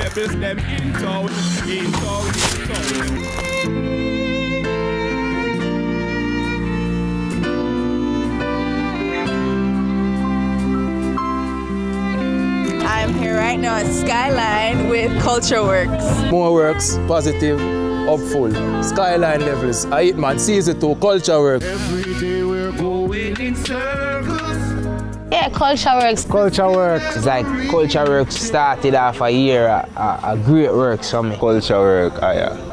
rebels them in town, in town, in town. I'm here right now at Skyline with Culture Works. More works, positive, hopeful. Skyline levels. I eat man season 2, Culture Works. Every day we're going in circles. Yeah, Culture Works. Culture Works. It's like Culture Works started off a year, a great work for me. Culture Work,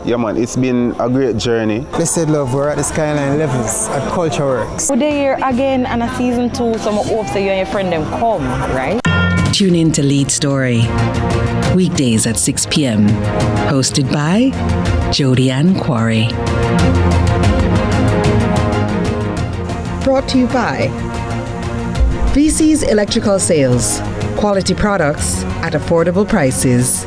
yeah man, it's been a great journey. Blessed love, we're at the Skyline levels at Culture Works. We're here again on a season 2, so I hope that you and your friend them come, right? Tune in to Lead Story, weekdays at 6 p.m. Hosted by Jody Ann Quarry. Brought to you by VC's Electrical Sales. Quality products at affordable prices.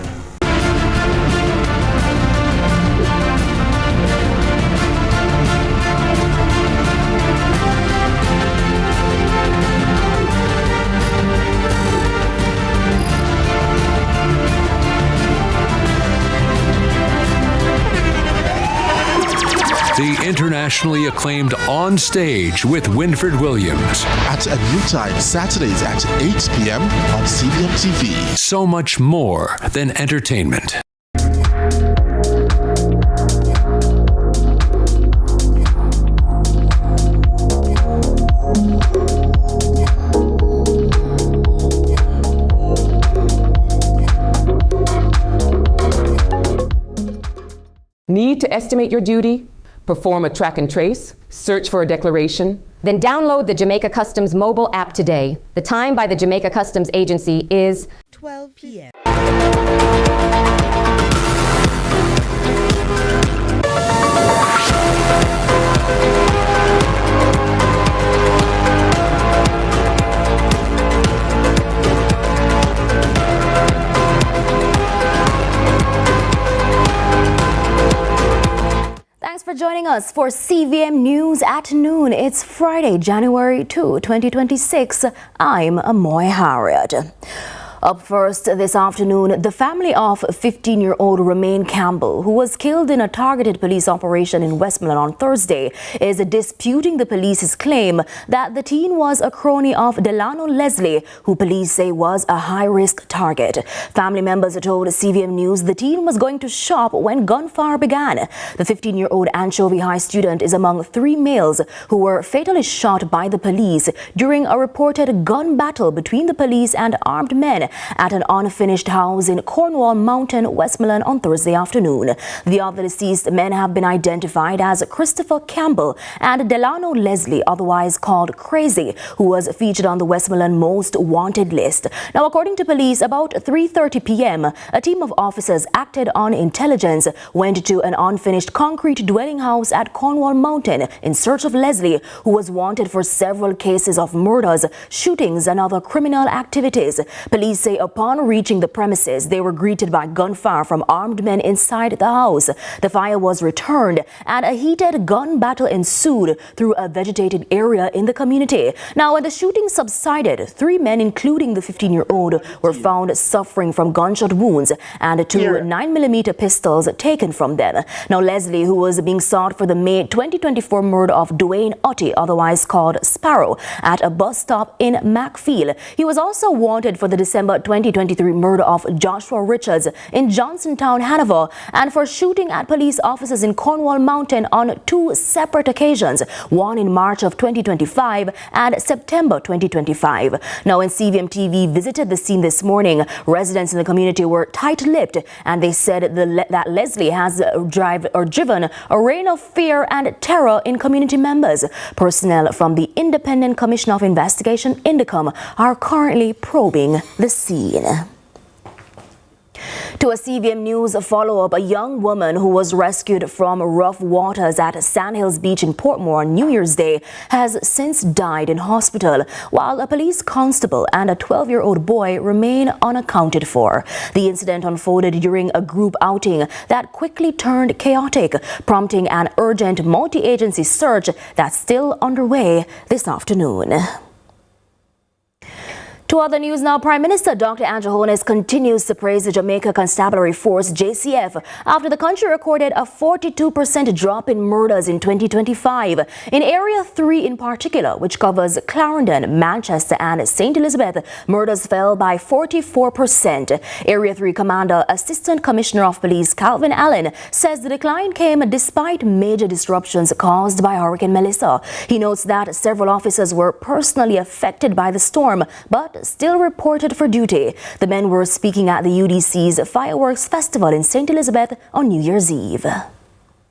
The internationally acclaimed On Stage with Winford Williams. At a new time, Saturdays at 8 p.m. on CVM TV. So much more than entertainment. Need to estimate your duty? Perform a track and trace? Search for a declaration? Then download the Jamaica Customs mobile app today. The time by the Jamaica Customs Agency is 12 p.m. Thanks for joining us for CVM News at Noon. It's Friday, January 2, 2026. I'm Amoy Harriet. Up first this afternoon, the family of 15-year-old Romaine Campbell, who was killed in a targeted police operation in Westmoreland on Thursday, is disputing the police's claim that the teen was a crony of Delano Leslie, who police say was a high-risk target. Family members told CVM News the teen was going to shop when gunfire began. The 15-year-old Anchovy High student is among 3 males who were fatally shot by the police during a reported gun battle between the police and armed men at an unfinished house in Cornwall Mountain, Westmoreland on Thursday afternoon. The other deceased men have been identified as Christopher Campbell and Delano Leslie, otherwise called Crazy, who was featured on the Westmoreland Most Wanted list. Now, according to police, about 3:30 p.m., a team of officers acted on intelligence, went to an unfinished concrete dwelling house at Cornwall Mountain in search of Leslie, who was wanted for several cases of murders, shootings, and other criminal activities. Police say upon reaching the premises, they were greeted by gunfire from armed men inside the house. The fire was returned and a heated gun battle ensued through a vegetated area in the community. Now, when the shooting subsided, 3 men, including the 15-year-old, were found suffering from gunshot wounds and 2 9mm pistols taken from them. Now, Leslie, who was being sought for the May 2024 murder of Dwayne Otti, otherwise called Sparrow, at a bus stop in Macfield. He was also wanted for the December 2023 murder of Joshua Richards in Johnsontown, Hanover, and for shooting at police officers in Cornwall Mountain on 2 separate occasions, one in March of 2025 and September 2025. Now, when CVM TV visited the scene this morning, residents in the community were tight-lipped, and they said that Leslie has driven a reign of fear and terror in community members. Personnel from the Independent Commission of Investigation, INDECOM, are currently probing the scene. To a CVM News follow-up, a young woman who was rescued from rough waters at Sandhills Beach in Portmore on New Year's Day has since died in hospital, while a police constable and a 12-year-old boy remain unaccounted for. The incident unfolded during a group outing that quickly turned chaotic, prompting an urgent multi-agency search that's still underway this afternoon. To other news now, Prime Minister Dr. Andrew Holness continues to praise the Jamaica Constabulary Force, JCF, after the country recorded a 42% drop in murders in 2025. In Area 3 in particular, which covers Clarendon, Manchester and St. Elizabeth, murders fell by 44%. Area 3 Commander Assistant Commissioner of Police Calvin Allen says the decline came despite major disruptions caused by Hurricane Melissa. He notes that several officers were personally affected by the storm, but still reported for duty. The men were speaking at the UDC's Fireworks Festival in St. Elizabeth on New Year's Eve.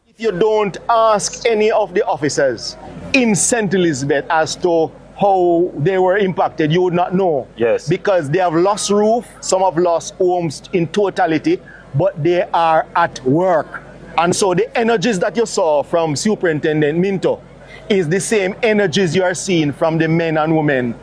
If you don't ask any of the officers in St. Elizabeth as to how they were impacted, you would not know. Yes. Because they have lost roof, some have lost homes in totality, but they are at work. And so the energies that you saw from Superintendent Minto is the same energies you are seeing from the men and women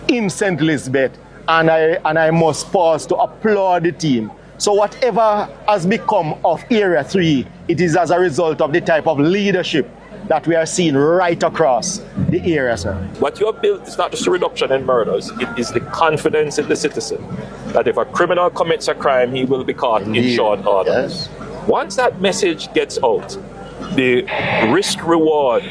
in St. Elizabeth, and I must pause to applaud the team. So whatever has become of Area 3, it is as a result of the type of leadership that we are seeing right across the area, sir. What you have built is not just a reduction in murders, it is the confidence in the citizen that if a criminal commits a crime, he will be caught in short order. Yes. Once that message gets out, the risk-reward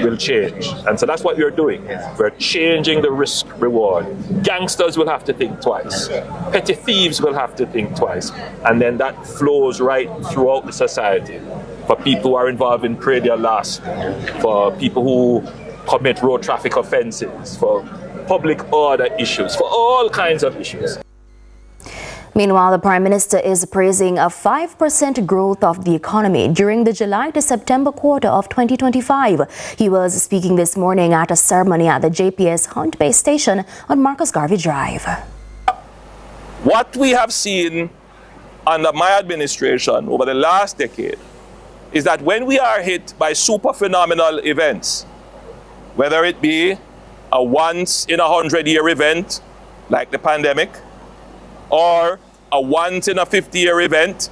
will change. And so that's what we're doing. We're changing the risk reward. Gangsters will have to think twice. Petty thieves will have to think twice. And then that flows right throughout the society. For people who are involved in predial loss, for people who commit road traffic offenses, for public order issues, for all kinds of issues. Meanwhile, the Prime Minister is praising a 5% growth of the economy during the July to September quarter of 2025. He was speaking this morning at a ceremony at the JPS Hunt Bay Station on Marcus Garvey Drive. What we have seen under my administration over the last decade is that when we are hit by super phenomenal events, whether it be a once in 100-year event like the pandemic, or a once in a 50-year event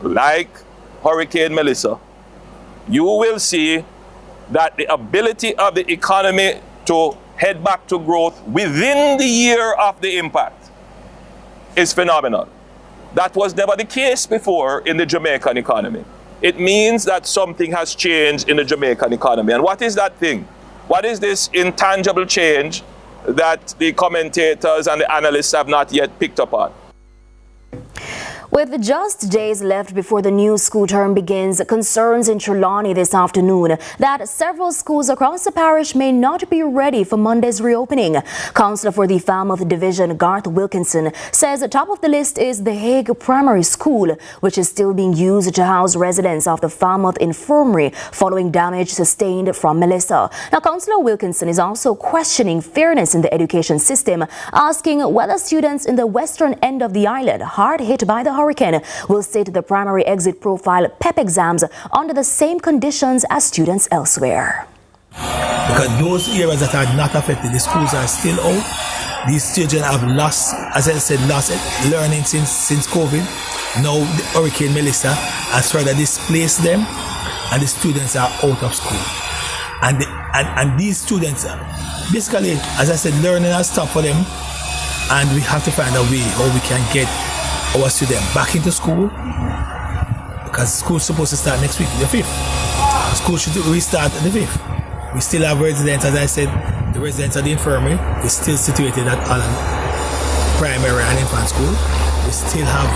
like Hurricane Melissa, you will see that the ability of the economy to head back to growth within the year of the impact is phenomenal. That was never the case before in the Jamaican economy. It means that something has changed in the Jamaican economy. And what is that thing? What is this intangible change that the commentators and the analysts have not yet picked up on? With just days left before the new school term begins, concerns in Trelawney this afternoon that several schools across the parish may not be ready for Monday's reopening. Councillor for the Falmouth Division, Garth Wilkinson, says top of the list is the Hague Primary School, which is still being used to house residents of the Falmouth Infirmary following damage sustained from Melissa. Now, Councillor Wilkinson is also questioning fairness in the education system, asking whether students in the western end of the island, hard hit by the hurricane, will sit the primary exit profile PEP exams under the same conditions as students elsewhere. Because those areas that are not affected, the schools are still out. These children have lost, as I said, lost learning since COVID. Now the Hurricane Melissa has further displaced them, and the students are out of school. And these students, basically, as I said, learning has stopped for them, and we have to find a way how we can get our students back into school, because school is supposed to start next week, the 5th. School should restart the 5th. We still have residents, as I said, the residents of the infirmary is still situated at Allen Primary and Infant School. We still have,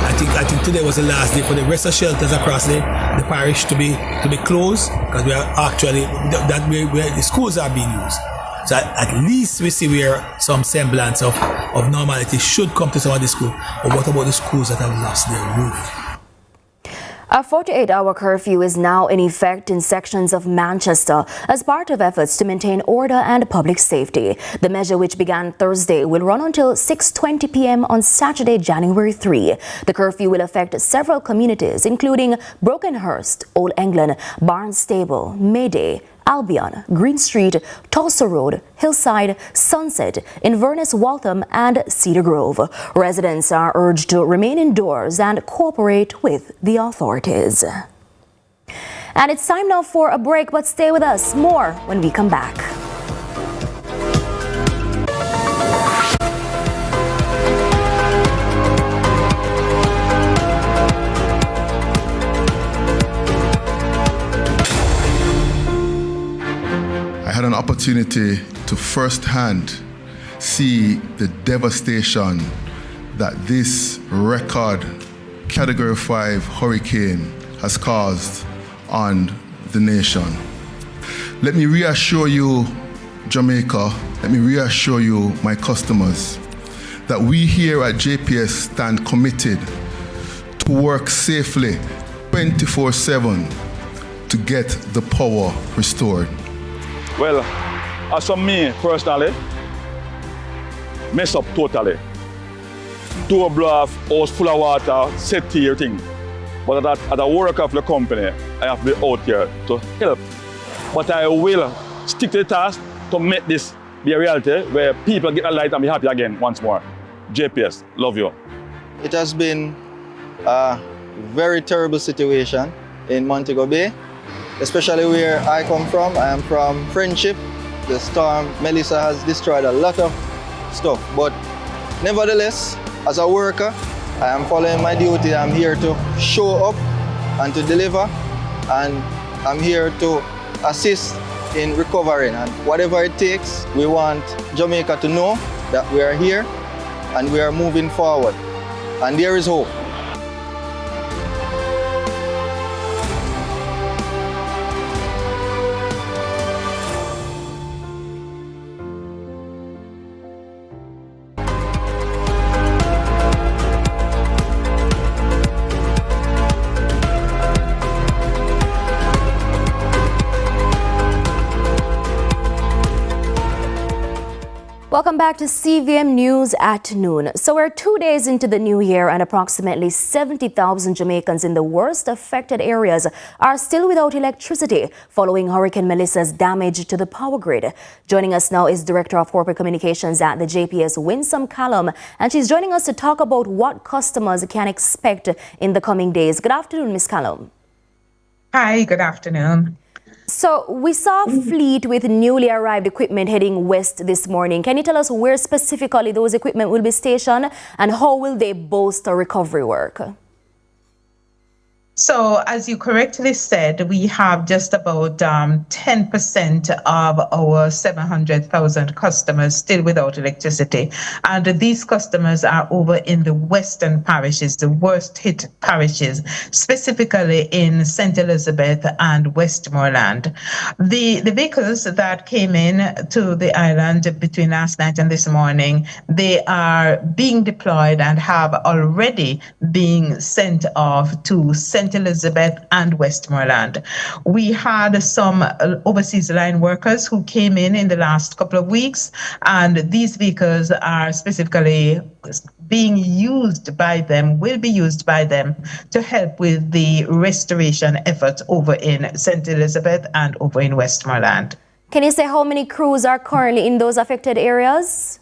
I think today was the last day for the rest of shelters across the parish to be closed, because we are actually, that where the schools are being used. So at least we see where some semblance of normality should come to some of the schools. But what about the schools that have lost their roof? A 48-hour curfew is now in effect in sections of Manchester as part of efforts to maintain order and public safety. The measure, which began Thursday, will run until 6:20 p.m. on Saturday, January 3. The curfew will affect several communities, including Brokenhurst, Old England, Barnstable, Mayday, Albion, Green Street, Tulsa Road, Hillside, Sunset, Inverness, Waltham and Cedar Grove. Residents are urged to remain indoors and cooperate with the authorities. And it's time now for a break, but stay with us. More when we come back. opportunity to firsthand see the devastation that this record Category 5 hurricane has caused on the nation. Let me reassure you, Jamaica, let me reassure you, my customers, that we here at JPS stand committed to work safely 24/7 to get the power restored. Well, as for me personally, mess up totally. Door blow off, house full of water, set to your thing. But as a worker of the company, I have to be out here to help. But I will stick to the task to make this be a reality where people get a light and be happy again once more. JPS, love you. It has been a very terrible situation in Montego Bay, especially where I come from. I am from Friendship. The storm Melissa has destroyed a lot of stuff, but nevertheless, as a worker, I am following my duty. I'm here to show up and to deliver, and I'm here to assist in recovering. And whatever it takes, we want Jamaica to know that we are here and we are moving forward. And there is hope. Welcome back to CVM News at noon. So we're 2 days into the new year and approximately 70,000 Jamaicans in the worst affected areas are still without electricity following Hurricane Melissa's damage to the power grid. Joining us now is Director of Corporate Communications at the JPS, Winsome Callum, and she's joining us to talk about what customers can expect in the coming days. Good afternoon, Ms. Callum. Hi, good afternoon. So we saw a fleet with newly arrived equipment heading west this morning. Can you tell us where specifically those equipment will be stationed and how will they bolster recovery work? So, as you correctly said, we have just about 10% of our 700,000 customers still without electricity. And these customers are over in the western parishes, the worst hit parishes, specifically in St. Elizabeth and Westmoreland. The vehicles that came in to the island between last night and this morning, they are being deployed and have already been sent off to St. Elizabeth and Westmoreland. We had some overseas line workers who came in the last couple of weeks, and these vehicles are specifically being used by them, will be used by them to help with the restoration efforts over in St. Elizabeth and over in Westmoreland. Can you say how many crews are currently in those affected areas?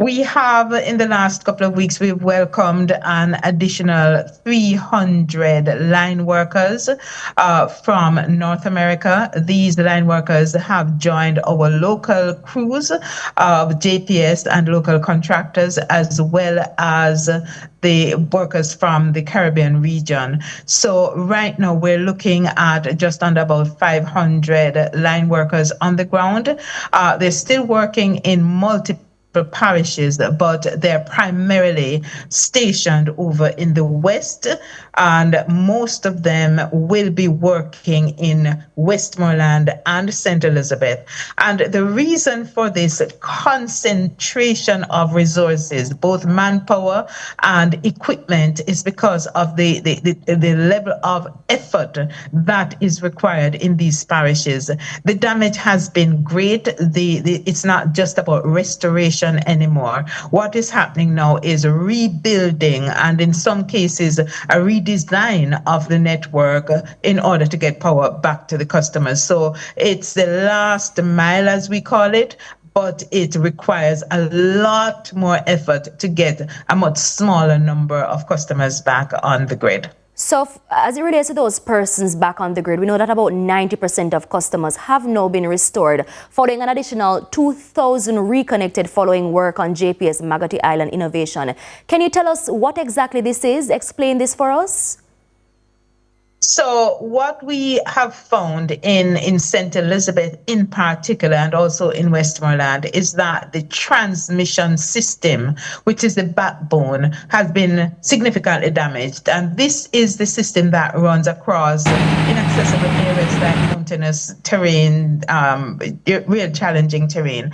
We have, in the last couple of weeks, we've welcomed an additional 300 line workers from North America. These line workers have joined our local crews of JPS and local contractors, as well as the workers from the Caribbean region. So right now we're looking at just under about 500 line workers on the ground. They're still working in multiple parishes, but they're primarily stationed over in the west, and most of them will be working in Westmoreland and St. Elizabeth. And the reason for this concentration of resources, both manpower and equipment, is because of the level of effort that is required in these parishes. The damage has been great. It's not just about restoration anymore. What is happening now is rebuilding, and in some cases a redesign of the network in order to get power back to the customers. So it's the last mile, as we call it, but it requires a lot more effort to get a much smaller number of customers back on the grid. So as it relates to those persons back on the grid, we know that about 90% of customers have now been restored, following an additional 2,000 reconnected following work on JPS Magotty Island Innovation. Can you tell us what exactly this is? Explain this for us. So what we have found in St. Elizabeth in particular, and also in Westmoreland, is that the transmission system, which is the backbone, has been significantly damaged. And this is the system that runs across inaccessible areas like mountainous terrain, real challenging terrain.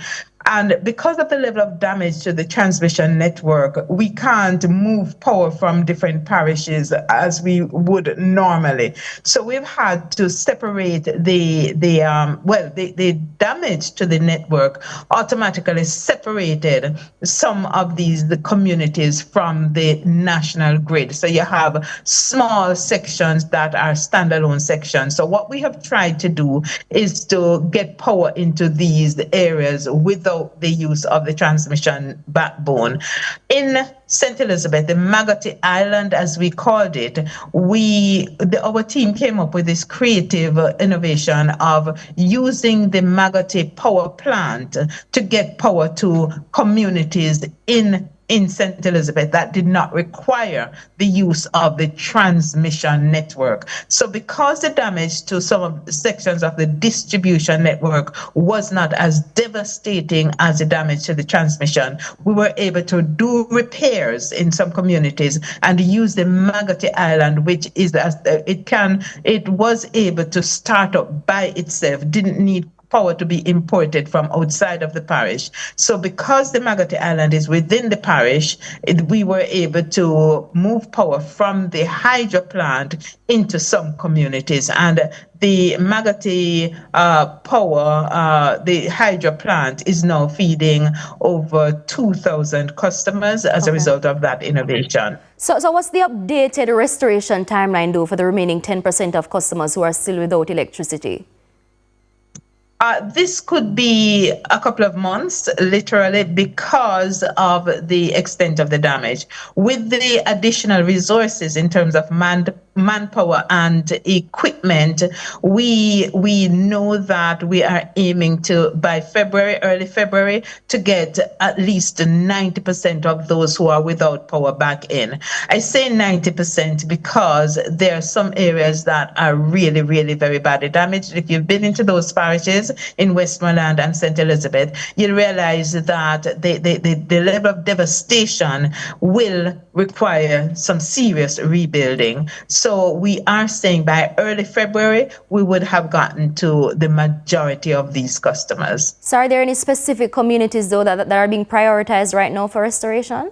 And because of the level of damage to the transmission network, we can't move power from different parishes as we would normally. So we've had to separate the damage to the network automatically separated some of the communities from the national grid. So you have small sections that are standalone sections. So what we have tried to do is to get power into these areas without the use of the transmission backbone. In St. Elizabeth, the Magotty Island, as we called it, our team came up with this creative innovation of using the Magotty power plant to get power to communities in St. Elizabeth that did not require the use of the transmission network. So because the damage to some of the sections of the distribution network was not as devastating as the damage to the transmission, we were able to do repairs in some communities and use the Magotty Island, which is it was able to start up by itself, didn't need power to be imported from outside of the parish. So because the Magotty Island is within the parish, we were able to move power from the hydro plant into some communities. And the Magotty power, the hydro plant, is now feeding over 2,000 customers as a result of that innovation. So what's the updated restoration timeline though for the remaining 10% of customers who are still without electricity? This could be a couple of months, literally, because of the extent of the damage. With the additional resources in terms of manpower and equipment, we know that we are aiming to, by early February, to get at least 90% of those who are without power back in. I say 90% because there are some areas that are really, really very badly damaged. If you've been into those parishes in Westmoreland and St. Elizabeth, you'll realize that the level of devastation will require some serious rebuilding. So we are saying by early February, we would have gotten to the majority of these customers. So are there any specific communities though that are being prioritized right now for restoration?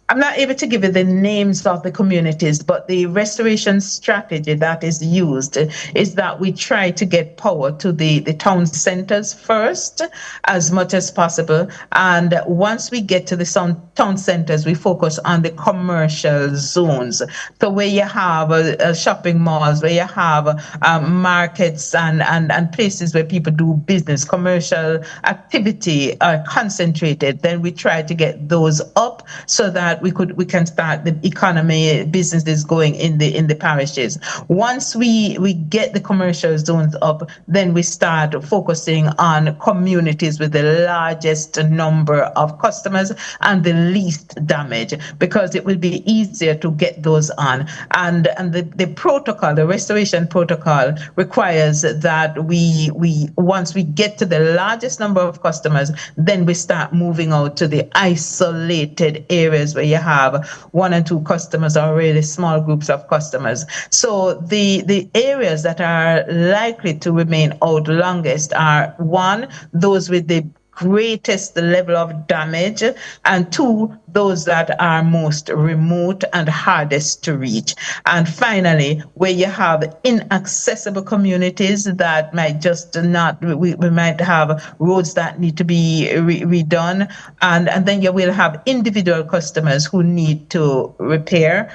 I'm not able to give you the names of the communities, but the restoration strategy that is used is that we try to get power to the town centers first as much as possible. And once we get to the town centers, we focus on the commercial zones. So where you have shopping malls, where you have markets and places where people do business, commercial activity are concentrated, then we try to get those up so that we can start the economy, businesses going in the parishes. Once we get the commercial zones up, then we start focusing on communities with the largest number of customers and the least damage, because it will be easier to get those on. And the protocol, the restoration protocol, requires that we once we get to the largest number of customers, then we start moving out to the isolated areas where you have 1 and 2 customers or really small groups of customers. So the areas that are likely to remain out longest are 1, those with the greatest level of damage, and 2, those that are most remote and hardest to reach. And finally, where you have inaccessible communities that might just not, we might have roads that need to be redone, and then you will have individual customers who need to repair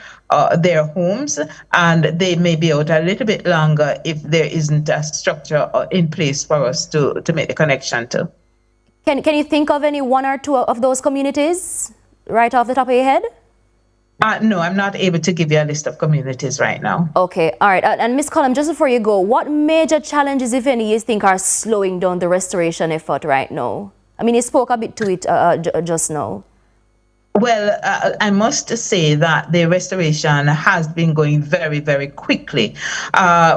their homes, and they may be out a little bit longer if there isn't a structure in place for us to make the connection to. Can you think of any 1 or 2 of those communities right off the top of your head? No, I'm not able to give you a list of communities right now. Okay, all right. And Ms. Cullum, just before you go, what major challenges, if any, you think are slowing down the restoration effort right now? I mean, you spoke a bit to it just now. Well, I must say that the restoration has been going very, very quickly.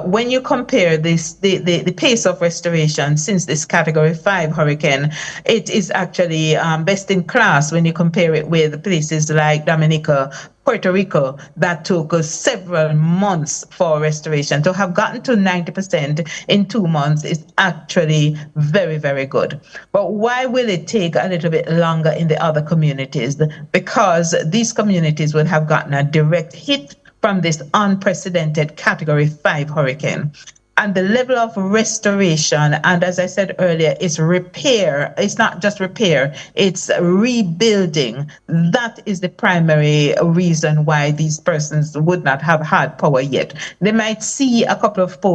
When you compare this, the pace of restoration since this Category 5 hurricane, it is actually best in class when you compare it with places like Dominica, Puerto Rico, that took several months for restoration. To have gotten to 90% in 2 months is actually very, very good. But why will it take a little bit longer in the other communities? Because these communities would have gotten a direct hit from this unprecedented Category 5 hurricane. And the level of restoration, and as I said earlier, it's repair. It's not just repair, it's rebuilding. That is the primary reason why these persons would not have had power yet. They might see a couple of posts